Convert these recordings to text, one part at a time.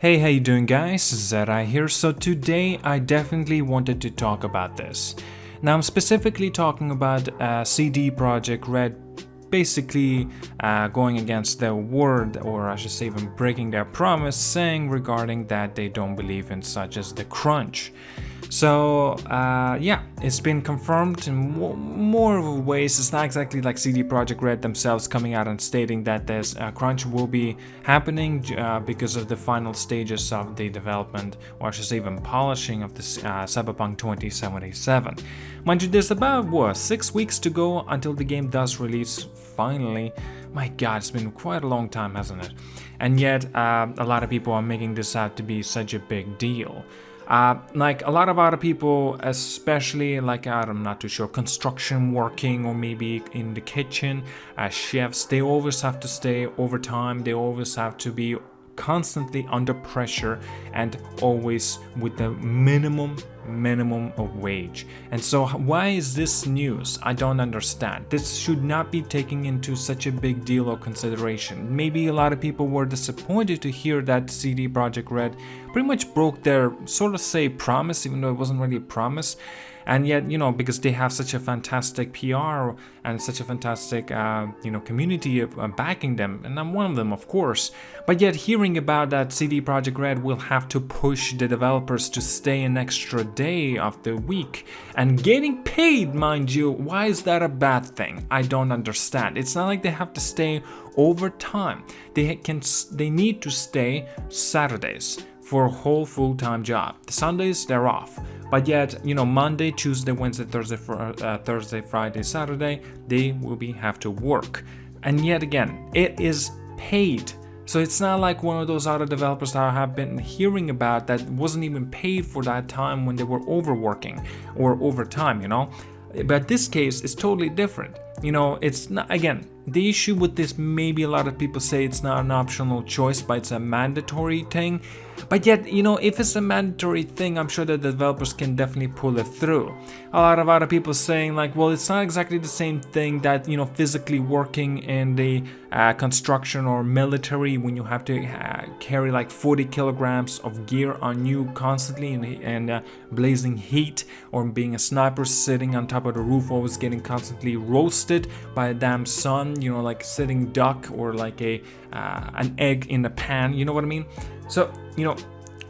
Hey, how you doing guys? ZDEyE here. So today I definitely wanted to talk about this. Now I'm specifically talking about CD Projekt Red basically going against their word, or I should say even breaking their promise, saying regarding that they don't believe in such as the crunch. So yeah, it's been confirmed in more ways. It's not exactly like CD Projekt Red themselves coming out and stating that this crunch will be happening because of the final stages of the development, or I should say even polishing of this Cyberpunk 2077. Mind you, there's about 6 weeks to go until the game does release finally. My god, it's been quite a long time, hasn't it? And yet a lot of people are making this out to be such a big deal. Like a lot of other people, especially like I'm not too sure, construction working or maybe in the kitchen, chefs, they always have to stay overtime. They always have to be constantly under pressure and always with the minimum of wage. And so why is this news? I don't understand. This should not be taken into such a big deal or consideration. Maybe a lot of people were disappointed to hear that CD Projekt Red pretty much broke their sort of say promise, even though it wasn't really a promise. And yet, because they have such a fantastic PR and such a fantastic, community backing them, and I'm one of them, of course. But yet, hearing about that CD Projekt Red will have to push the developers to stay an extra day of the week and getting paid, mind you. Why is that a bad thing? I don't understand. It's not like they have to stay overtime. They need to stay Saturdays for a whole full-time job. The Sundays, they're off. But yet, Monday, Tuesday, Wednesday, Thursday, Friday, Saturday, they will have to work. And yet again, it is paid. So it's not like one of those other developers that I have been hearing about that wasn't even paid for that time when they were overworking or overtime, But this case is totally different. It's not, again, the issue with this, maybe a lot of people say it's not an optional choice, but it's a mandatory thing. But yet, if it's a mandatory thing, I'm sure that the developers can definitely pull it through. A lot of other people saying like, well, it's not exactly the same thing that, physically working in the construction or military when you have to carry like 40 kilograms of gear on you constantly in blazing heat, or being a sniper sitting on top of the roof always getting constantly roasted by a damn sun, like sitting duck or like an egg in a pan, you know what I mean? So,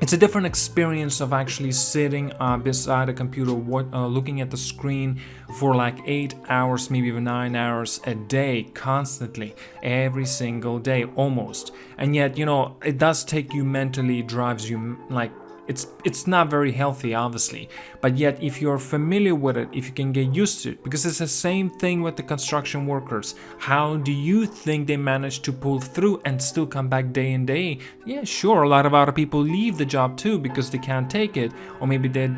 it's a different experience of actually sitting beside a computer, looking at the screen for like 8 hours, maybe even 9 hours a day, constantly, every single day, almost. And yet, it does take you mentally, drives you like, it's not very healthy, obviously, but yet if you're familiar with it, if you can get used to it, because it's the same thing with the construction workers. How do you think they manage to pull through and still come back day in day? Yeah, sure, a lot of other people leave the job too because they can't take it, or maybe they're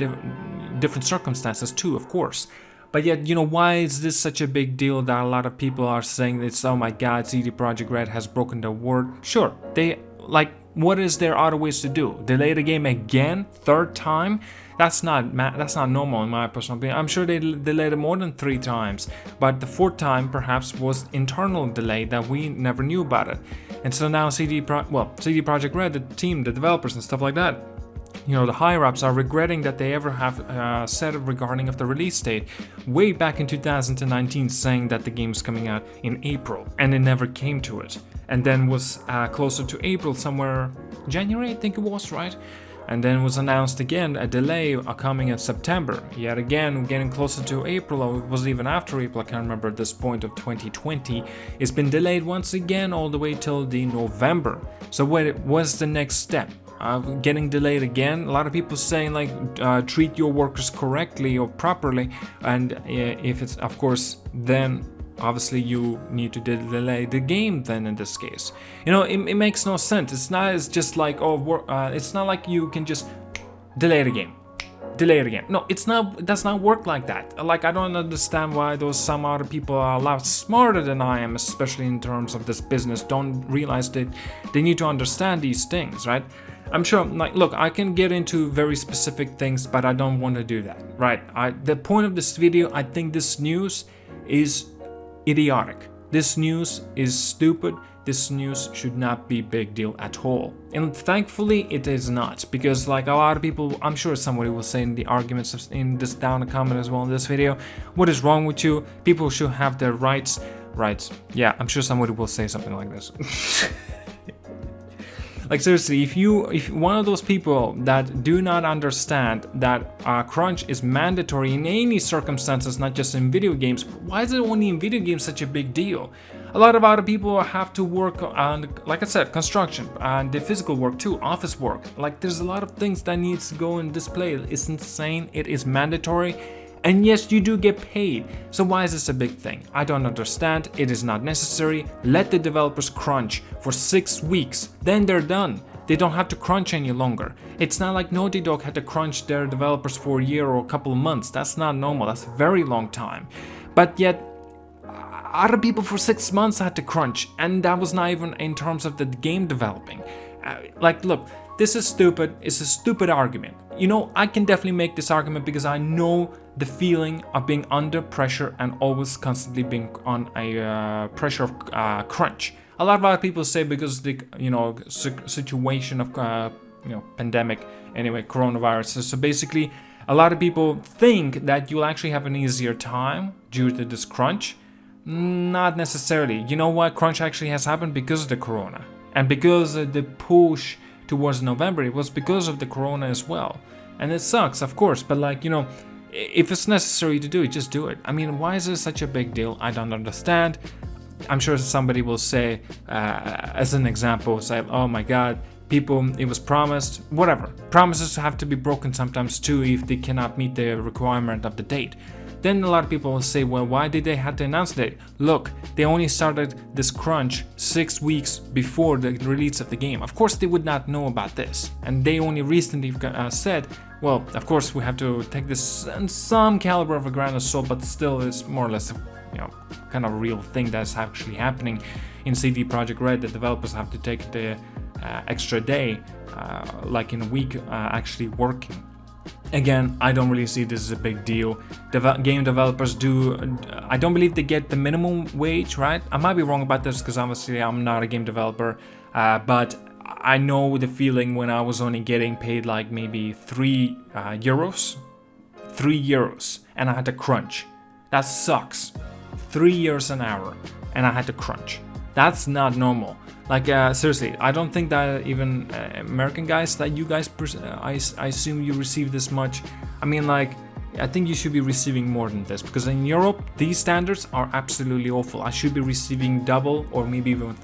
different circumstances too, of course. But yet, why is this such a big deal that a lot of people are saying it's, oh my god, CD Projekt Red has broken their word? Sure, what is there other ways to do? Delay the game again, third time? That's not normal in my personal opinion. I'm sure they delayed it more than 3 times, but the 4th time perhaps was internal delay that we never knew about it. And so now CD Projekt Red, the team, the developers and stuff like that, the higher-ups are regretting that they ever have said regarding of the release date way back in 2019, saying that the game is coming out in April, and it never came to it. And then was closer to April, somewhere January, I think it was, right? And then was announced again a delay coming in September. Yet again, getting closer to April, or it was even after April, I can't remember at this point of 2020. It's been delayed once again all the way till the November. So what was the next step? Getting delayed again. A lot of people saying like treat your workers correctly or properly, and if it's, of course, then obviously you need to delay the game then in this case. It makes no sense. It's not just like, it's not like you can just delay the game. No, it's not. It does not work like that. Like, I don't understand why some other people are a lot smarter than I am, especially in terms of this business, don't realize that they need to understand these things, right? I'm sure, like, look, I can get into very specific things, but I don't want to do that, right? The point of this video, I think this news is idiotic. This news is stupid. this news should not be big deal at all. And thankfully it is not, because like a lot of people, I'm sure somebody will say in the arguments in this down the comment as well in this video, what is wrong with you? People should have their rights. Yeah, I'm sure somebody will say something like this. Like seriously, if one of those people that do not understand that crunch is mandatory in any circumstances, not just in video games, why is it only in video games such a big deal? A lot of other people have to work on, like I said, construction and the physical work too, office work. Like there's a lot of things that needs to go in display. It's insane. It is mandatory. And yes, you do get paid. So why is this a big thing? I don't understand. It is not necessary. Let the developers crunch for 6 weeks. Then they're done. They don't have to crunch any longer. It's not like Naughty Dog had to crunch their developers for a year or a couple of months. That's not normal. That's a very long time. But yet, other people for 6 months had to crunch. And that was not even in terms of the game developing. Like, look. This is stupid. It's a stupid argument. You know, I can definitely make this argument because I know the feeling of being under pressure and always constantly being on a pressure of crunch. A lot of other people say because the situation of pandemic, anyway, coronavirus. So basically, a lot of people think that you'll actually have an easier time due to this crunch. Not necessarily. You know what? Crunch actually has happened because of the corona and because of the push towards November. It was because of the corona as well, and it sucks, of course, but like, if it's necessary to do it, just do it. I mean, why is it such a big deal? I don't understand. I'm sure somebody will say, as an example, say, oh my god, people, it was promised, whatever. Promises have to be broken sometimes too if they cannot meet the requirement of the date. Then a lot of people will say, well, why did they have to announce that? Look, they only started this crunch 6 weeks before the release of the game. Of course, they would not know about this. And they only recently said, well, of course, we have to take this in some caliber of a grain of salt, but still it's more or less a kind of a real thing that's actually happening in CD Projekt Red. The developers have to take the extra day, like in a week, actually working. Again, I don't really see this as a big deal. Game developers do, I don't believe they get the minimum wage, right? I might be wrong about this because obviously I'm not a game developer, but I know the feeling when I was only getting paid like maybe 3 euros, and I had to crunch. That sucks. 3 euros an hour, and I had to crunch. That's not normal. Like, seriously, I don't think that even American guys, that you guys, I assume you receive this much. I mean, like, I think you should be receiving more than this, because in Europe, these standards are absolutely awful. I should be receiving double or maybe even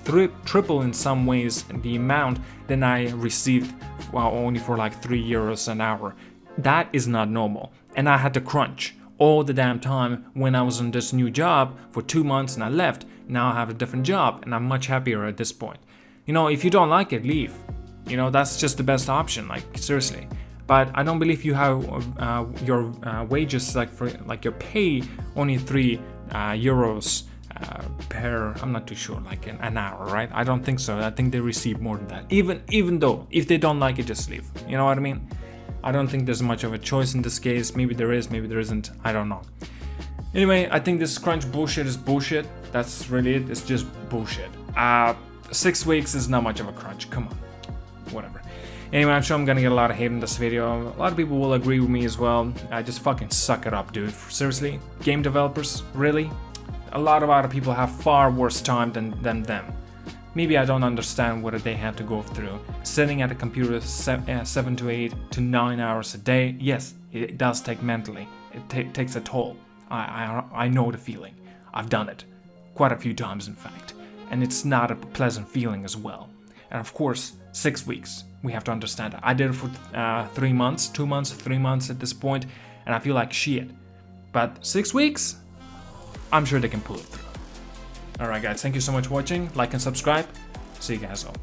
triple in some ways the amount than I received, well, only for like 3 euros an hour. That is not normal. And I had to crunch all the damn time when I was on this new job for 2 months and I left. Now I have a different job and I'm much happier at this point. If you don't like it, leave. That's just the best option, like seriously. But I don't believe you have your wages, like your pay, only 3 euros per, I'm not too sure, like an hour, right? I don't think so. I think they receive more than that. Even though, if they don't like it, just leave. You know what I mean? I don't think there's much of a choice in this case. Maybe there is, maybe there isn't. I don't know. Anyway, I think this crunch bullshit is bullshit. That's really it. It's just bullshit. 6 weeks is not much of a crunch. Come on. Whatever. Anyway, I'm sure I'm gonna get a lot of hate in this video. A lot of people will agree with me as well. Just fucking suck it up, dude. Seriously? Game developers? Really? A lot of other people have far worse time than them. Maybe I don't understand what they have to go through. Sitting at a computer 7 to 8 to 9 hours a day. Yes, it does take mentally. It takes a toll. I know the feeling. I've done it. Quite a few times, in fact. And it's not a pleasant feeling as well. And of course, 6 weeks. We have to understand that. I did it for 3 months, 2 months, 3 months at this point, and I feel like shit. But 6 weeks? I'm sure they can pull it through. Alright guys, thank you so much for watching. Like and subscribe. See you guys all.